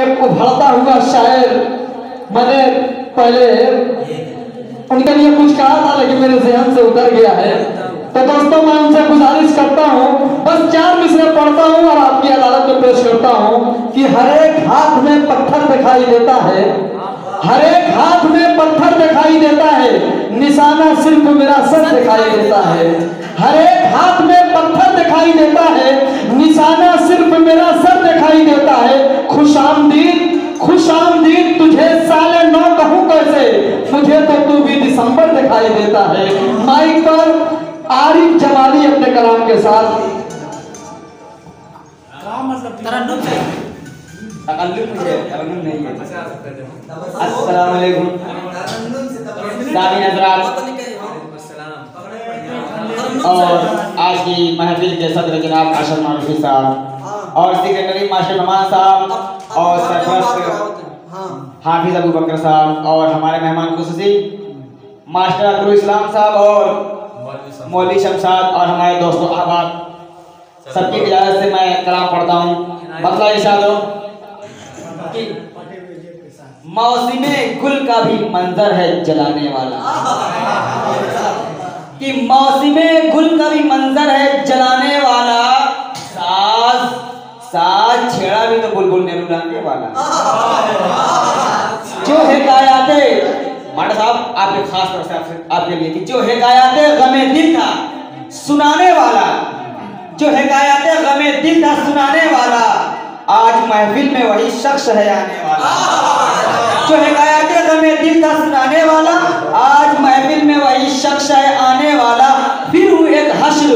एक उभरता हुआ शायर, मैंने पहले उनके लिए कुछ कहा था लेकिन मेरे ज़हन से उतर गया है। तो दोस्तों मैं उनसे गुजारिश करता हूँ, बस 4 मिसरे पढ़ता हूँ और आपकी अदालत में पेश करता हूँ कि हर एक हाथ में पत्थर दिखाई देता है, हर एक हाथ में पत्थर दिखाई देता है, निशाना सिर्फ मेरा सर दिखाई देता है। हर एक हाथ में पत्थर दिखाई देता है, निशाना सिर्फ मेरा सर दिखाई देता है। खुशामदीद तुझे साले 9 कहूँ कैसे, मुझे तो तू भी दिसंबर दिखाई देता है। माइक पर आरिफ जमाली अपने कलाम के साथ। अस्सलाम वालेकुम सामीन हज़रात और आज की महफिल के सदर जनाब अशरफ मारूफी साहब और सेक्रेटरी मास्टर नमान साहब और सरपरस्त हाफिज अबू बकर साहब और हमारे मेहमान खुसूसी मास्टर अब्दुल इस्लाम साहब और मौलवी शमशाद और हमारे दोस्तों अहबाब सबकी इजाज़त से मैं कलाम पढ़ता हूँ। मतलब इरशाद हो कि मौसमे गुल का भी मंजर है जलाने वाला, कि मौसमे गुल का भी मंजर है जलाने वाला, साज छेड़ा भी तो बुलबुल ने रुलाने वाला। जो हिकायाते माटा साहब आपके खास तौर से आपके लिए कि जो हिकायाते गमे दिल था सुनाने वाला, जो हिकायाते गमे दिल था सुनाने वाला, आज महफिल में वही शख्स है आने वाला। जो हिकायाते गमे दिल था सुनाने वाला, आज महफिल में वही शख्स है आने वाला। फिर वो एक हश्र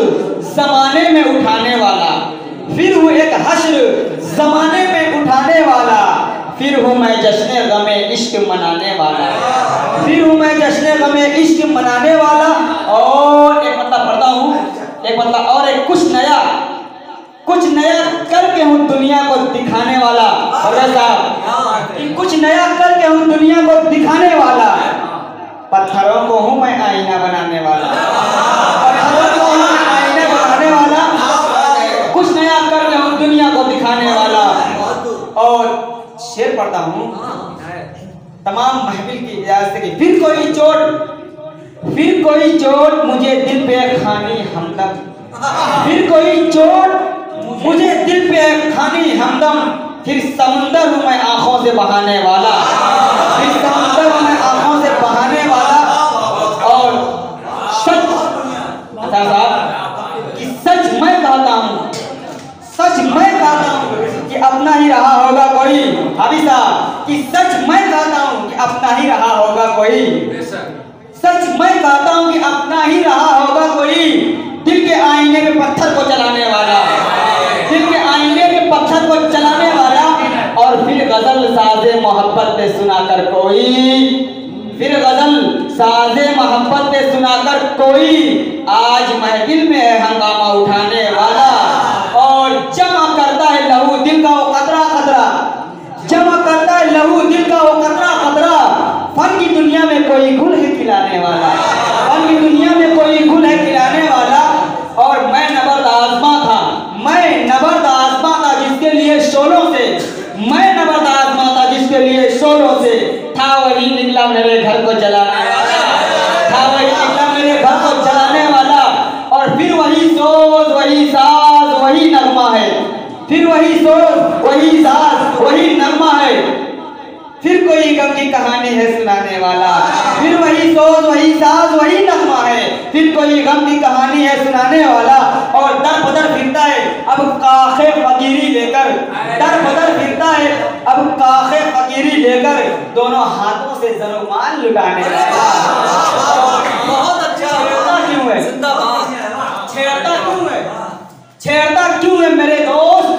जमाने में उठाने वाला, फिर वो एक हश्र जमाने में उठाने वाला। फिर हूँ मैं जश्न गमे इश्क मनाने वाला, फिर हूँ मैं जश्न गमे इश्क मनाने वाला। और एक मतलब पढ़ता हूँ, एक मतलब और एक कुछ नया करके हूँ दुनिया को दिखाने वाला। और साहब कुछ नया करके हूँ दुनिया को दिखाने वाला। पत्थरों को हूँ मैं आईना बनाने वाला, पत्थरों को हूँ मैं आईना बनाने वाला। कुछ नया करके हूँ दुनिया को दिखाने वाला। और शेर पढ़ता हूँ तमाम महफिल की इजाज़त की। फिर कोई चोट मुझे दिल पे खानी हमदम, फिर कोई चोट मुझे दिल पे खानी हमदम। फिर समंदर हूँ मैं आंखों से बहाने वाला, फिर समंदर हूँ मैं आंखों से बहाने वाला। और सच साहब कि सच मैं कहता हूँ, सच मैं कहता हूँ कि अपना ही रहा होगा कोई। हाफिज साहब कि सच मैं कहता हूँ कि अपना ही रहा होगा कोई, सच मैं कहता हूँ कि अपना ही रहा होगा कोई। दिल के आईने में पत्थर को चलाने वाला, दिल के आईने में पत्थर को चलाने वाला। और फिर गजल साजे मोहब्बत से सुनाकर कोई, फिर गजल साजे मोहब्बत से सुनाकर कोई आज महफिल में है हंगामा उठाने वाला। और जमा करता है लहू दिल का वो कतरा कतरा, जमा करता है लहू दिल का वो कतरा कतरा। फन की दुनिया में कोई गुल है खिलाने वाला, फन की दुनिया में कोई गुल है खिलाने वाला। और मैं नबर्द आज़मा था, मैं नबर्द आज़मा था जिसके लिए शोलों से, मैं नबर्द आज़मा था जिसके लिए शोलों से। था वही निकला मेरे घर को जलाने वाला, था वही निकला मेरे घर को जलाने वाला। और फिर वही सोच वही साज वही नगमा है, फिर वही सोच वही साज वही नगमा है। फिर कोई गम की कहानी है सुनाने वाला, फिर वही सोच वही साज वही नगमा है। फिर कोई गम की कहानी है सुनाने वाला। और दर बदर फिरता है अब काखे फकीरी लेकर, दर बदर फिरता है अब काखे फकीरी लेकर, दोनों हाथों से जरूमान लुटाने वाला। बहुत अच्छा। छेड़ता क्यों है, छेड़ता क्यों है, छेड़ता क्यों है मेरे दोस्त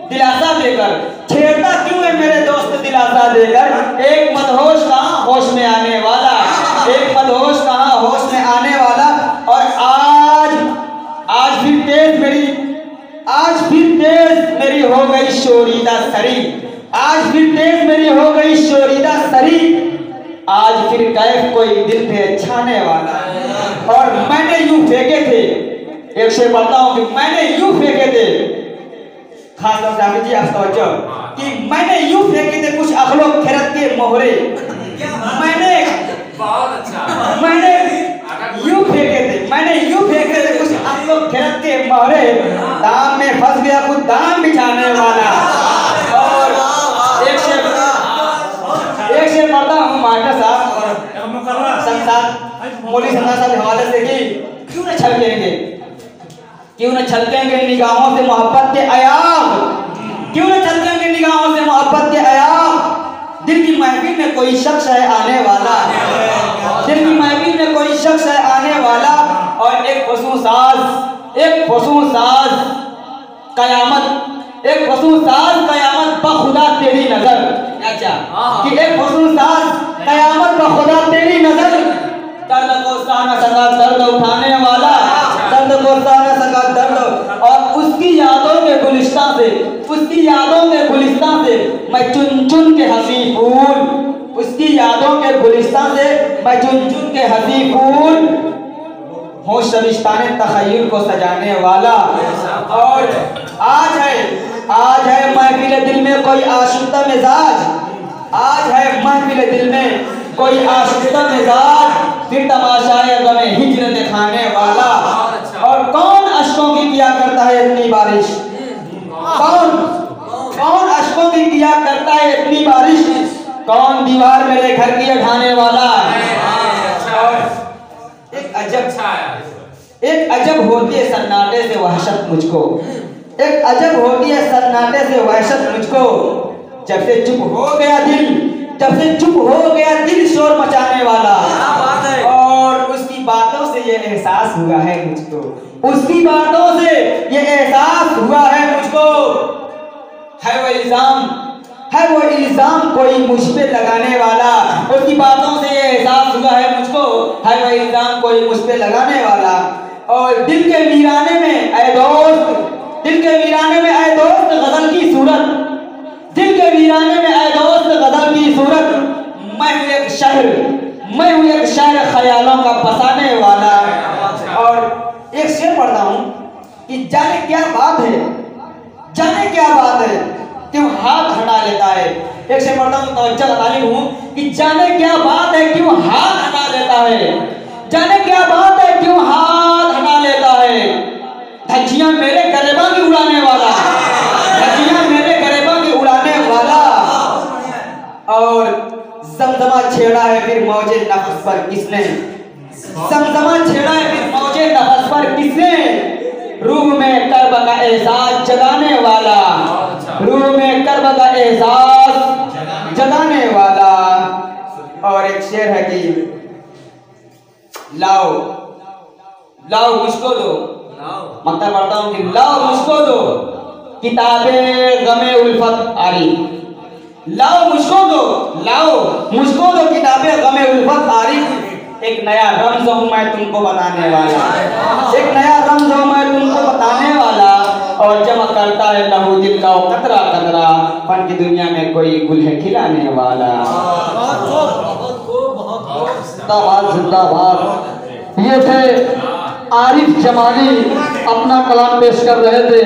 दिलासा देकर, छेड़ता क्यों है मेरे दोस्त दिलासा देकर। एक मदहोश कहाँ होश में आने वाला, एक मदहोश कहाँ होश में आने वाला। और आज फिर तेज मेरी हो गई शोरीदा सरी, आज फिर तेज मेरी हो गई शोरीदा सरी। आज फिर कैफ कोई दिल पे छाने वाला। और मैंने यूं फेंके थे, एक शेर पढ़ता हूँ कि मैंने यूं फेंके थे, खास तौर से आप तवज्जो कि मैंने यूं फेंके मोहरे मैंने यूं फेंके थे, कुछ आप लोग खेलत के मोहरे, दाम में फंस गया कुछ दाम बिछाने वाला। और एक शेर पढ़ता हूँ मास्टर साहब और संसार मौलवी संसार साहब के हवाले से कि क्यों न छलकेंगे निगाहों से मोहब्बत के अयाब, क्यों न छलकेंगे निगाहों से मोहब्बत के अयाब। दिल की महफिल में कोई शख्स है आने वाला, दिल की महफिल में कोई शख्स है आने वाला। और एक फसूं साज कयामत बखुदा तेरी नजर, अच्छा कि एक फसूं साज कयामत बखुदा तेरी नजर। दर्द को सह न सका दर्द उठाने वाला, दर्द को सह न सका दर्द। और उसकी यादों के गुलिस्तां से मैं चुन चुन के हंसी फूल, उसकी यादों के गुलिस्तां से मैं चुन चुन के हंसी फूल हूँ शबिस्ताने तखय्युल को सजाने वाला। और आज है महफिल दिल में कोई आशिक़ा मिजाज, आज है महफिल दिल में कोई आशिक़ा मिजाज, फिर तमाशाए गमे हिज्र दिखाने वाला। और कौन अश्कों की किया करता है इतनी बारिश, कौन अश्कों की किया करता है इतनी बारिश, कौन दीवार मेरे घर की ढाने वाला। और एक अजब होती है सन्नाटे से वहशत मुझको, एक अजब होती है सन्नाटे से वहशत मुझको। जब से चुप हो गया दिल शोर मचाने वाला। और उसकी बातों से ये एहसास हुआ है मुझको, उसकी बातों से ये एहसास हुआ है मुझको। है वो इल्जाम कोई मुझ पे लगाने वाला, उसकी बातों से ये एहसास हुआ है मुझको। है वो इल्जाम कोई मुझ पे लगाने वाला। और दिल के वीराने में ऐ दोस्त गजल की सूरत, दिल के वीराने में ऐ दोस्त गजल की सूरत। मैं हूँ एक शहर ख्यालों का बसाने वाला। और एक शेर पढ़ता हूँ कि जाने क्या बात है क्यों हाथ हटा लेता है। एक शेर पढ़ता हूँ तवज्जो तालिब हूँ कि जाने क्या बात है क्यों हाथ हटा लेता है, जाने क्या बात है क्यों हाथ हटा लेता है। धज्जियां मेरे गरेबा की उड़ाने वाला, और जमजमा छेड़ा है फिर मौजे नफ्स पर किसने, रूह में कर्ब का एहसास जगाने वाला, और एक शेर है कि लाओ मुझको दो, मतलब पढ़ता हूँ कि लाओ मुझको दो किताबे गमे उल्फत आरी, लाओ मुझको दो किताबे गमे उल्फत आरी। एक नया रम्ज़ हूँ मैं तुमको बताने वाला, और जमा करता है लहू दिल का कतरा कतरा, फन की दुनिया में कोई गुल है खिलाने वाला। जिंदाबाद। ये थे आरिफ जमाली अपना कलाम पेश कर रहे थे।